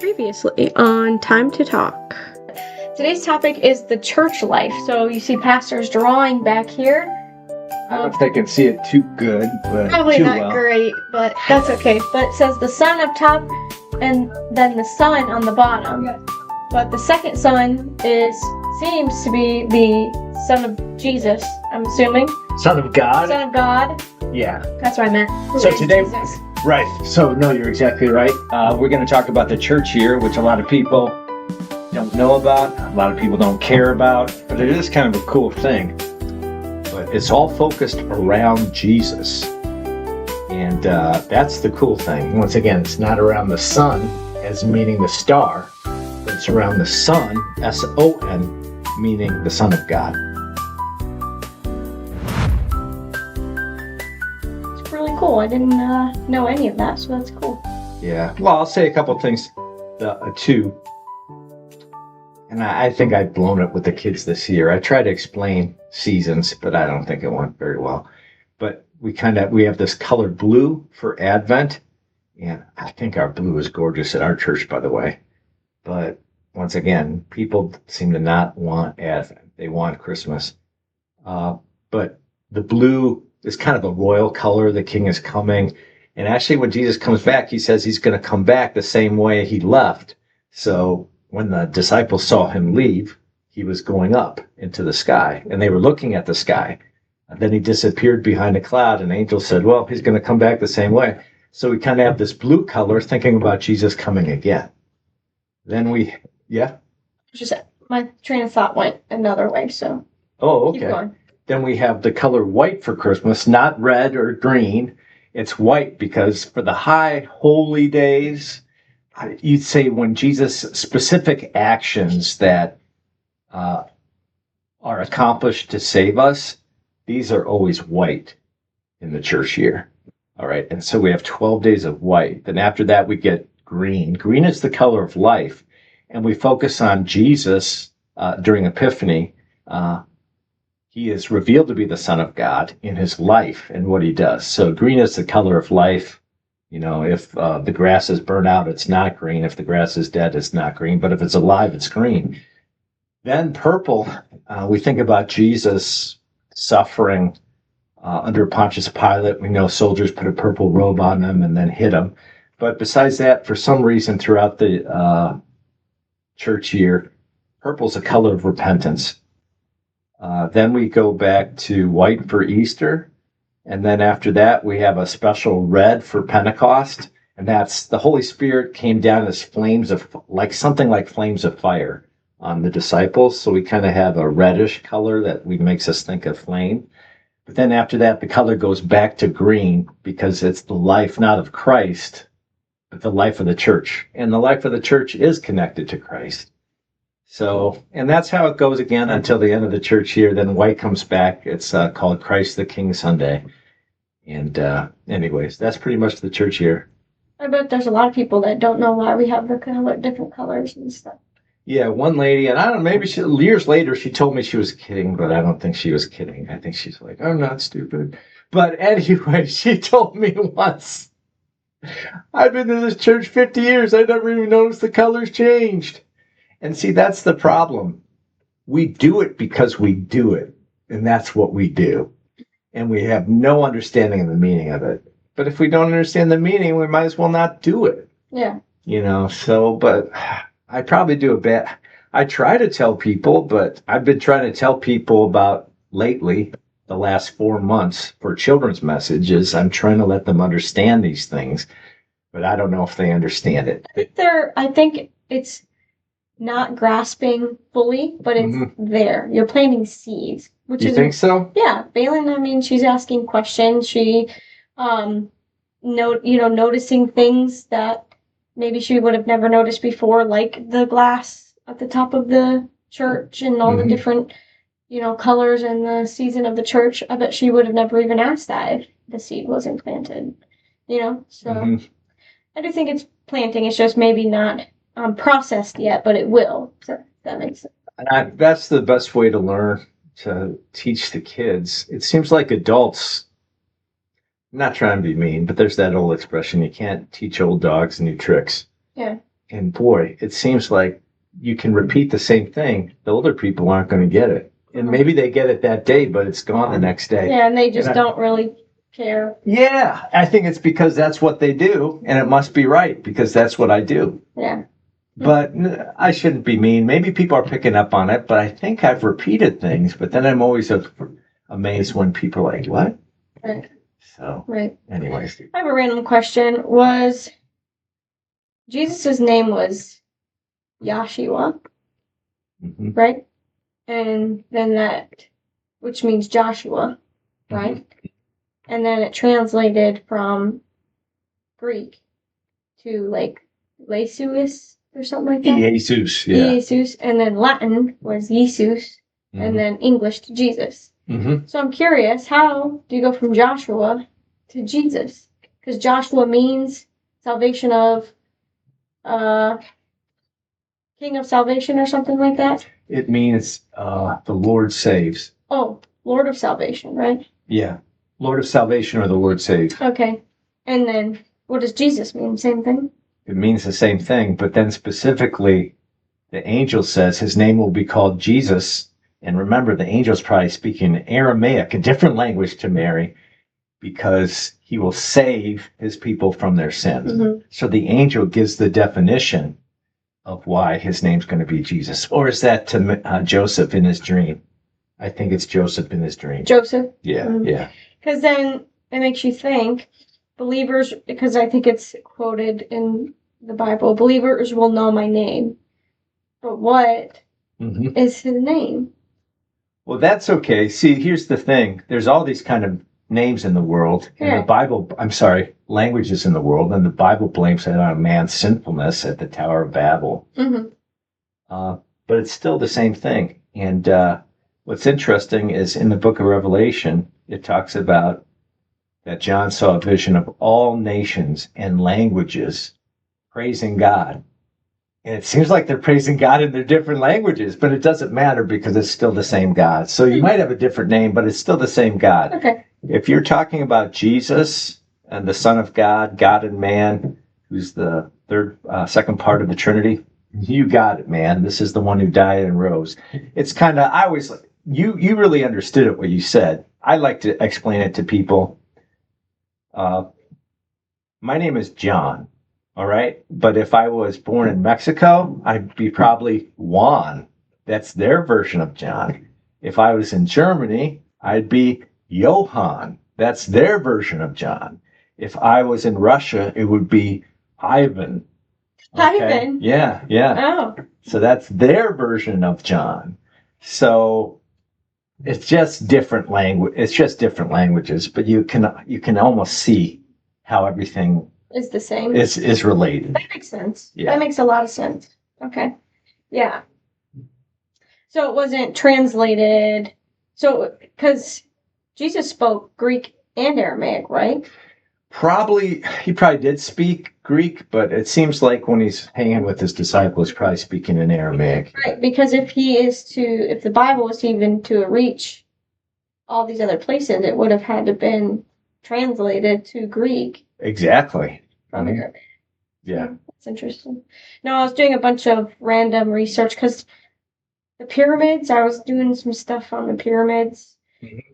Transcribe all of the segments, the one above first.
Previously on Time to Talk. Today's topic is the church life. So you see Pastor's drawing back here. I don't know if they can see it too good, but Probably too not well. great, but that's okay. But it says the sun up top and then the sun on the bottom. But the second sun seems to be the son of Jesus, I'm assuming. Son of God? Son of God. Yeah. That's what I meant. So Who is today, Jesus? right. So, no, you're exactly right. We're going to talk about the church year, which a lot of people don't know about, a lot of people don't care about, but it is kind of a cool thing. But it's all focused around Jesus. And that's the cool thing. Once again, it's not around the sun, as meaning the star, but it's around the Son, S-O-N, meaning the Son of God. It's really cool. I didn't know any of that, so that's cool. Yeah. Well, I'll say a couple things, too. And I think I've blown it with the kids this year. I try to explain seasons, but I don't think it went very well. But we have this colored blue for Advent. And I think our blue is gorgeous at our church, by the way. But once again, people seem to not want Advent. They want Christmas. But the blue is kind of a royal color. The king is coming. And actually, when Jesus comes back, he says he's going to come back the same way he left. So when the disciples saw him leave, he was going up into the sky. And they were looking at the sky. And then he disappeared behind a cloud. And an angel said, well, he's going to come back the same way. So we kind of have this blue color thinking about Jesus coming again. Then Just my train of thought went another way, so Oh, keep okay. going. Then we have the color white for Christmas, not red or green. It's white because for the high holy days, you'd say when Jesus, specific actions that are accomplished to save us, these are always white in the church year. All right. And so we have 12 days of white. Then after that, we get green. Green is the color of life. And we focus on Jesus during Epiphany. He is revealed to be the Son of God in his life and what he does. So green is the color of life. You know, if the grass is burnt out, it's not green. If the grass is dead, it's not green. But if it's alive, it's green. Then purple, we think about Jesus suffering under Pontius Pilate. We know soldiers put a purple robe on him and then hit him. But besides that, for some reason throughout the church year, purple's a color of repentance. Then we go back to white for Easter. And then after that, we have a special red for Pentecost. And that's the Holy Spirit came down as flames of, something like flames of fire on the disciples. So we kind of have a reddish color that makes us think of flame. But then after that, the color goes back to green because it's the life not of Christ, but the life of the church. And the life of the church is connected to Christ. So, and that's how it goes again until the end of the church year. Then white comes back. It's called Christ the King Sunday. And anyways, that's pretty much the church year. I bet there's a lot of people that don't know why we have the different colors and stuff. Yeah, one lady, and I don't know, maybe years later she told me she was kidding, but I don't think she was kidding. I think she's like, I'm not stupid. But anyway, she told me once, I've been in this church 50 years. I never even noticed the colors changed. And see, that's the problem. We do it because we do it, and that's what we do. And we have no understanding of the meaning of it. But if we don't understand the meaning, we might as well not do it. Yeah. You know, so, but I probably do a bit. I try to tell people, but I've been trying to tell people about lately, the last 4 months for children's messages. I'm trying to let them understand these things, but I don't know if they understand it. I think it's not grasping fully, but it's there. You're planting seeds. You think so? Yeah. Balin, I mean, she's asking questions. She, noticing things that maybe she would have never noticed before, like the glass at the top of the church and all the different, colors and the season of the church. I bet she would have never even asked that if the seed wasn't planted, So I do think it's planting. It's just maybe not processed yet, but it will. So that makes sense. That's the best way to learn, to teach the kids. It seems like adults, I'm not trying to be mean, but there's that old expression, you can't teach old dogs new tricks. Yeah. And boy, it seems like you can repeat the same thing. The older people aren't going to get it. And maybe they get it that day, but it's gone the next day. Yeah, and they just don't really care. Yeah, I think it's because that's what they do, and it must be right because that's what I do. Yeah. But I shouldn't be mean. Maybe people are picking up on it, but I think I've repeated things, but then I'm always amazed when people are like, what? Right. So, right. Anyways. I have a random question. Was Jesus' name was Yahshua, right? And then that, which means Joshua, right? And then it translated from Greek to like Jesus or something like that. Jesus, yeah. Jesus, and then Latin was Jesus, and then English to Jesus. So I'm curious, how do you go from Joshua to Jesus? Because Joshua means salvation of, King of Salvation or something like that. It means the Lord saves. Oh, Lord of Salvation, right? Yeah. Lord of Salvation or the Lord saves. Okay. And then what does Jesus mean? Same thing? It means the same thing, but then specifically the angel says his name will be called Jesus. And remember, the angel's probably speaking Aramaic, a different language to Mary, because he will save his people from their sins. So the angel gives the definition of why his name's going to be Jesus. Or is that to Joseph in his dream? I think it's Joseph in his dream. Joseph? Yeah, yeah. Because then it makes you think, believers, because I think it's quoted in the Bible, believers will know my name. But what is his name? Well, that's okay. See, here's the thing. There's all these kind of names in the world. And the Bible, languages in the world. And the Bible blames it on man's sinfulness at the Tower of Babel. But it's still the same thing. And what's interesting is in the book of Revelation, it talks about that John saw a vision of all nations and languages praising God. And it seems like they're praising God in their different languages, but it doesn't matter because it's still the same God. So you might have a different name, but it's still the same God. Okay. If you're talking about Jesus and the Son of God, God and man, who's the second part of the Trinity, you got it, man. This is the one who died and rose. It's kind of, you really understood it, what you said. I like to explain it to people. My name is John. All right. But if I was born in Mexico, I'd be probably Juan. That's their version of John. If I was in Germany, I'd be Johann. That's their version of John. If I was in Russia, it would be Ivan. Okay? Ivan? Yeah, yeah. Oh. So that's their version of John. So it's just different language. It's just different languages, but you can almost see how everything is the same. Is related. That makes sense. Yeah. That makes a lot of sense. Okay. Yeah. So it wasn't translated. So, because Jesus spoke Greek and Aramaic, right? He probably did speak Greek, but it seems like when he's hanging with his disciples, he's probably speaking in Aramaic. Right, because if the Bible was even to reach all these other places, it would have had to been translated to Greek. Exactly. From Aramaic. Yeah. That's interesting. No, I was doing a bunch of random research because the pyramids, I was doing some stuff on the pyramids,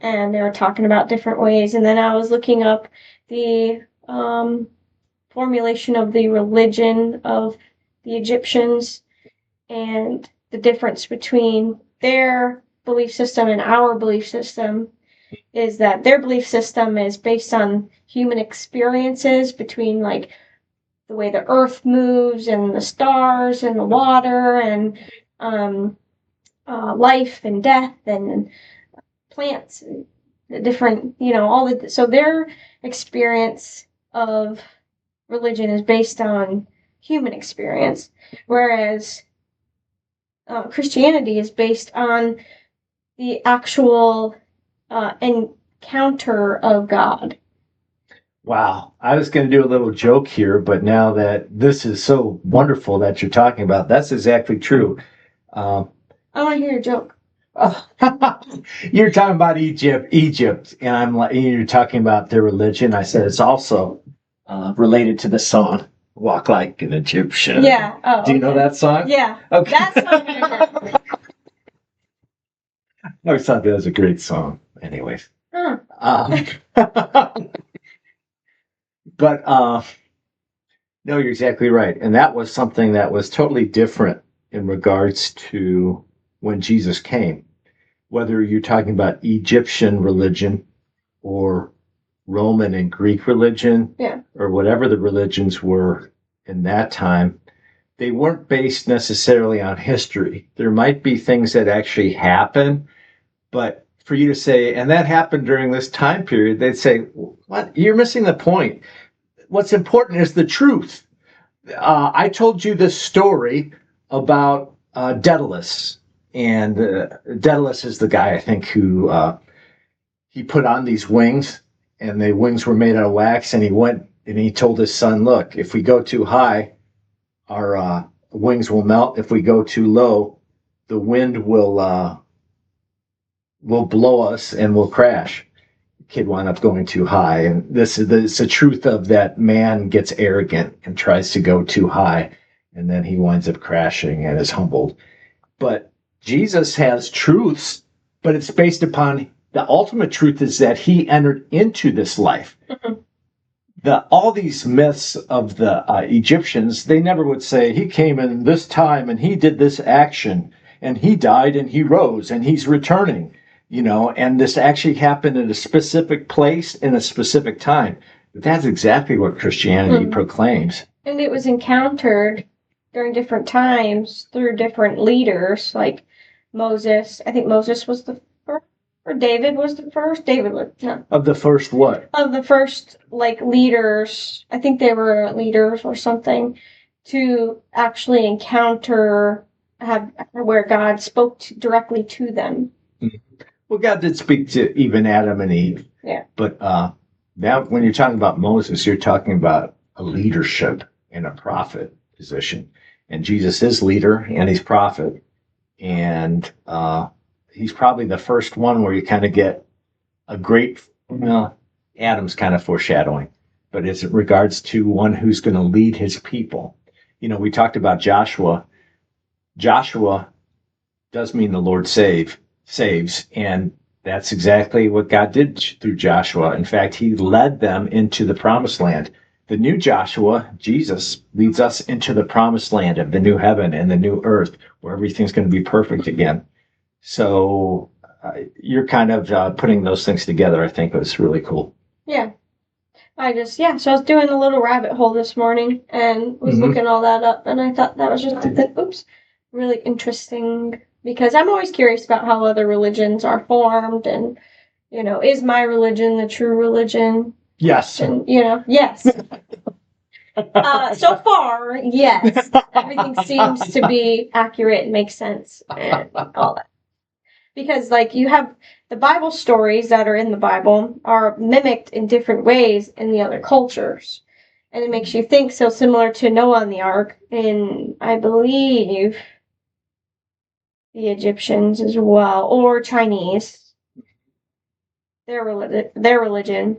and they were talking about different ways, and then I was looking up the formulation of the religion of the Egyptians and the difference between their belief system and our belief system is that their belief system is based on human experiences between like the way the earth moves and the stars and the water and life and death and plants and the different, so their experience of religion is based on human experience, whereas Christianity is based on the actual encounter of God. Wow. I was going to do a little joke here, but now that this is so wonderful that you're talking about, that's exactly true. I want to hear your joke. You're talking about Egypt, and you're talking about their religion. I said it's also related to the sun, Walk like an Egyptian. Yeah. Oh, Do you know that song? Yeah. Okay. That song I know. I always thought that was a great song. Anyways. Huh. But no, you're exactly right. And that was something that was totally different in regards to when Jesus came. Whether you're talking about Egyptian religion or Roman and Greek religion, Yeah. or whatever the religions were in that time, they weren't based necessarily on history. There might be things that actually happen, but for you to say, and that happened during this time period, they'd say, what? You're missing the point. What's important is the truth. I told you this story about Daedalus, and Daedalus is the guy, I think, who he put on these wings, and the wings were made out of wax, and he went and he told his son, look, if we go too high, our wings will melt. If we go too low, the wind will blow us and we'll crash. The kid wound up going too high, and this is the truth of that. Man gets arrogant and tries to go too high, and then he winds up crashing and is humbled. But Jesus has truths, but it's based upon the ultimate truth is that he entered into this life. Mhm. All these myths of the Egyptians, they never would say he came in this time and he did this action and he died and he rose and he's returning, and this actually happened in a specific place in a specific time. But that's exactly what Christianity proclaims. And it was encountered during different times through different leaders, like Moses. I think Moses was the first, or David was the first. David was, no. Of the first what? Of the first, leaders. I think they were leaders or something, to actually encounter where God spoke directly to them. Well, God did speak to even Adam and Eve. Yeah. But now when you're talking about Moses, you're talking about a leadership and a prophet position. And Jesus is leader and he's prophet. And he's probably the first one where you kind of get a great, Adam's kind of foreshadowing, but it's in regards to one who's going to lead his people. We talked about Joshua. Joshua does mean the Lord saves, and that's exactly what God did through Joshua. In fact, he led them into the promised land. The new Joshua, Jesus, leads us into the promised land of the new heaven and the new earth, where everything's going to be perfect again. So you're kind of putting those things together. I think was really cool. Yeah. So I was doing a little rabbit hole this morning and was looking all that up, and I thought that was just really interesting, because I'm always curious about how other religions are formed, and is my religion the true religion? Yes. And yes. So far, yes. Everything seems to be accurate and makes sense and all that. Because you have the Bible stories that are in the Bible are mimicked in different ways in the other cultures. And it makes you think, so similar to Noah and the Ark in, I believe, the Egyptians as well, or Chinese. Their religion,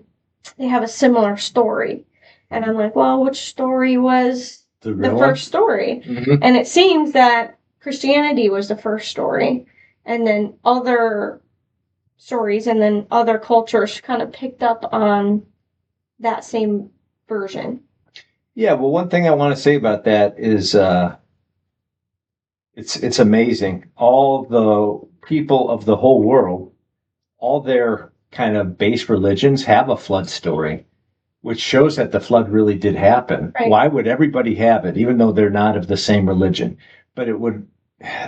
they have a similar story. And I'm like, well, which story was the first story? Mm-hmm. And it seems that Christianity was the first story, and then other stories and then other cultures kind of picked up on that same version. Yeah, well, one thing I want to say about that is it's amazing. All the people of the whole world, all their kind of base religions have a flood story, which shows that the flood really did happen. Right. Why would everybody have it, even though they're not of the same religion? But it would,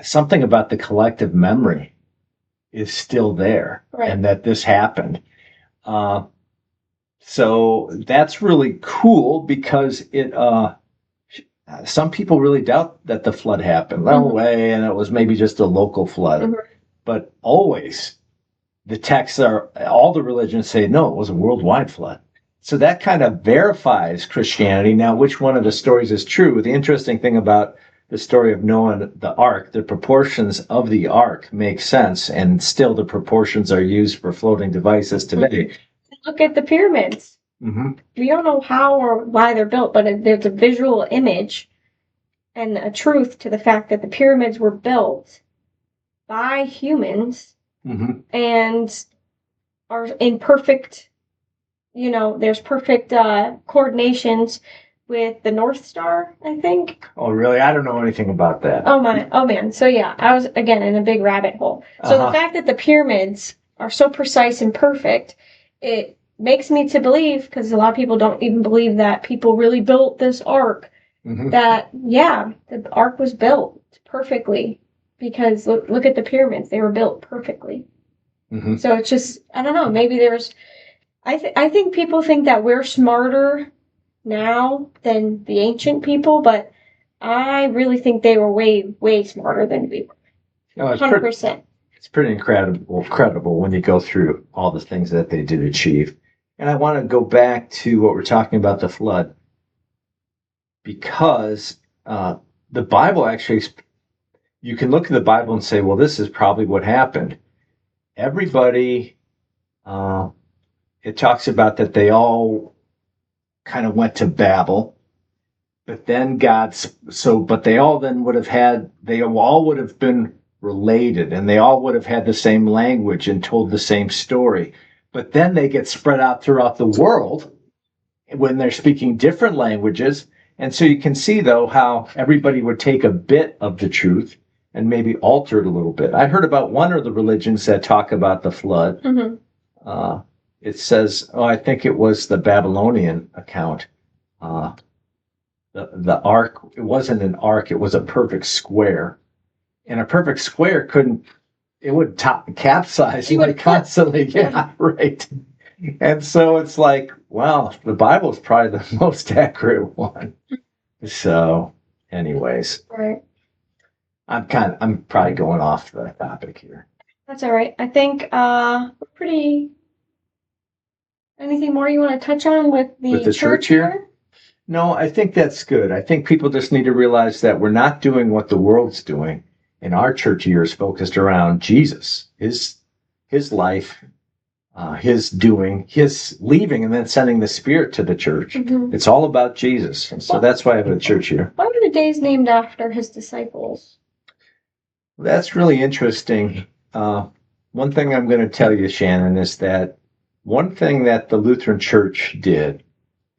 something about the collective memory is still there, right, and that this happened. So that's really cool, because it, some people really doubt that the flood happened. No way, and it was maybe just a local flood. Mm-hmm. But always, the texts all the religions say, no, it was a worldwide flood. So that kind of verifies Christianity. Now, which one of the stories is true? The interesting thing about the story of Noah and the ark, the proportions of the ark make sense, and still the proportions are used for floating devices today. Look at the pyramids. We don't know how or why they're built, but there's a visual image and a truth to the fact that the pyramids were built by humans and are in perfect, there's perfect coordinations with the North Star, I think. Oh, really? I don't know anything about that. Oh man. So yeah, I was again in a big rabbit hole. So the fact that the pyramids are so precise and perfect, it makes me to believe, because a lot of people don't even believe that people really built this ark, that the ark was built perfectly, because look at the pyramids, they were built perfectly. So it's just, I don't know, maybe there's, I think people think that we're smarter now than the ancient people, but I really think they were way smarter than we were. 100%. It's pretty incredible when you go through all the things that they did achieve. And I want to go back to what we're talking about, the flood, because the Bible actually, you can look at the Bible and say, well, this is probably what happened. Everybody, it talks about that they all kind of went to Babel, but then but they all then they all would have been related, and they all would have had the same language and told the same story. But then they get spread out throughout the world when they're speaking different languages. And so you can see, though, how everybody would take a bit of the truth and maybe alter it a little bit. I heard about one of the religions that talk about the flood. It says, I think it was the Babylonian account. The ark, it wasn't an ark, it was a perfect square. And a perfect square would capsize like constantly. Yeah, right. And so it's like, wow, the Bible is probably the most accurate one. So, anyways, right. I'm probably going off the topic here. That's all right. I think anything more you want to touch on with the church here? No, I think that's good. I think people just need to realize that we're not doing what the world's doing. And our church year is focused around Jesus, his life, his doing, his leaving, and then sending the Spirit to the church. It's all about Jesus. And so that's why I have a church year. Why were the days named after his disciples? That's really interesting. One thing I'm going to tell you, Shannon, is that one thing that the Lutheran Church did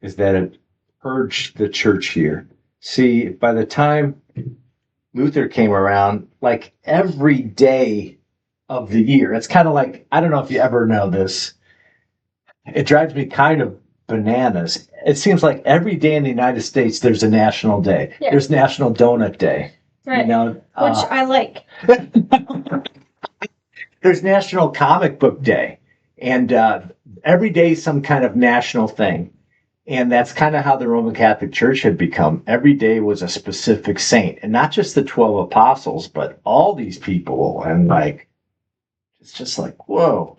is that it purged the church year. See, by the time Luther came around, like every day of the year, it's kind of like, I don't know if you ever know this, it drives me kind of bananas. It seems like every day in the United States there's a national day. Yeah. There's National Donut Day. Right. Which I like. There's National Comic Book Day. And every day some kind of national thing. And that's kind of how the Roman Catholic Church had become. Every day was a specific saint. And not just the 12 apostles, but all these people. And it's just like, whoa,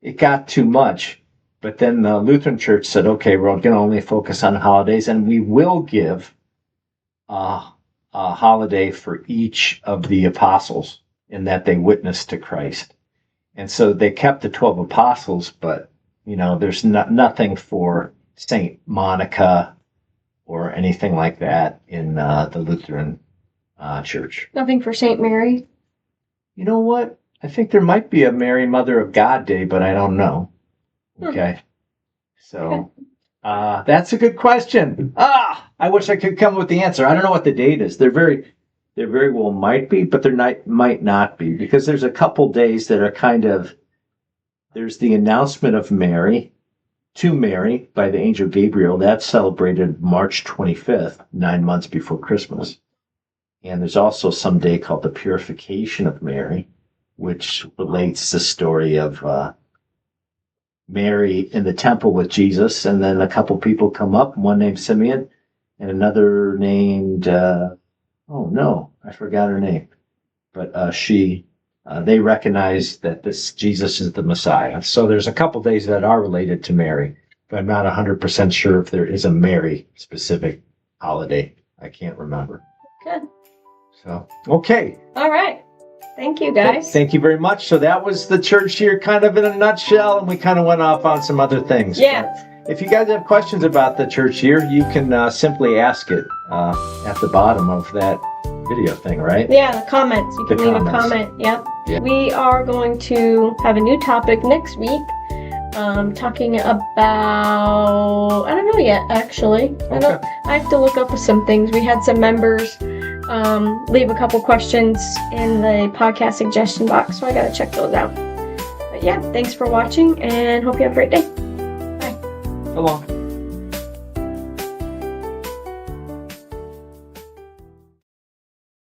it got too much. But then the Lutheran Church said, okay, we're going to only focus on holidays, and we will give a holiday for each of the apostles in that they witnessed to Christ. And so they kept the 12 apostles, but, there's nothing for Saint Monica or anything like that in the Lutheran Church. Nothing for Saint Mary? You know what? I think there might be a Mary Mother of God Day, but I don't know. Okay. So that's a good question. I wish I could come up with the answer. I don't know what the date is. There very well might be, but there might not be, because there's a couple days that are kind of, there's the announcement of Mary to Mary by the angel Gabriel. That's celebrated March 25th, 9 months before Christmas. And there's also some day called the Purification of Mary, which relates the story of Mary in the temple with Jesus. And then a couple people come up, one named Simeon and another named, I forgot her name. But they recognize that this Jesus is the Messiah. So there's a couple days that are related to Mary, but I'm not 100% sure if there is a Mary specific holiday. I can't remember. Good. So, okay. All right. Thank you, guys. Thank you very much. So that was the church year kind of in a nutshell, and we kind of went off on some other things. Yeah. if you guys have questions about the church year, you can simply ask it at the bottom of that video thing, right? Yeah, the comments. You can leave comments. a comment. Yep. Yeah. We are going to have a new topic next week. Talking about, I don't know yet, actually. Okay. I have to look up some things. We had some members leave a couple questions in the podcast suggestion box, so I gotta check those out. But yeah, thanks for watching, and hope you have a great day. Bye. So long.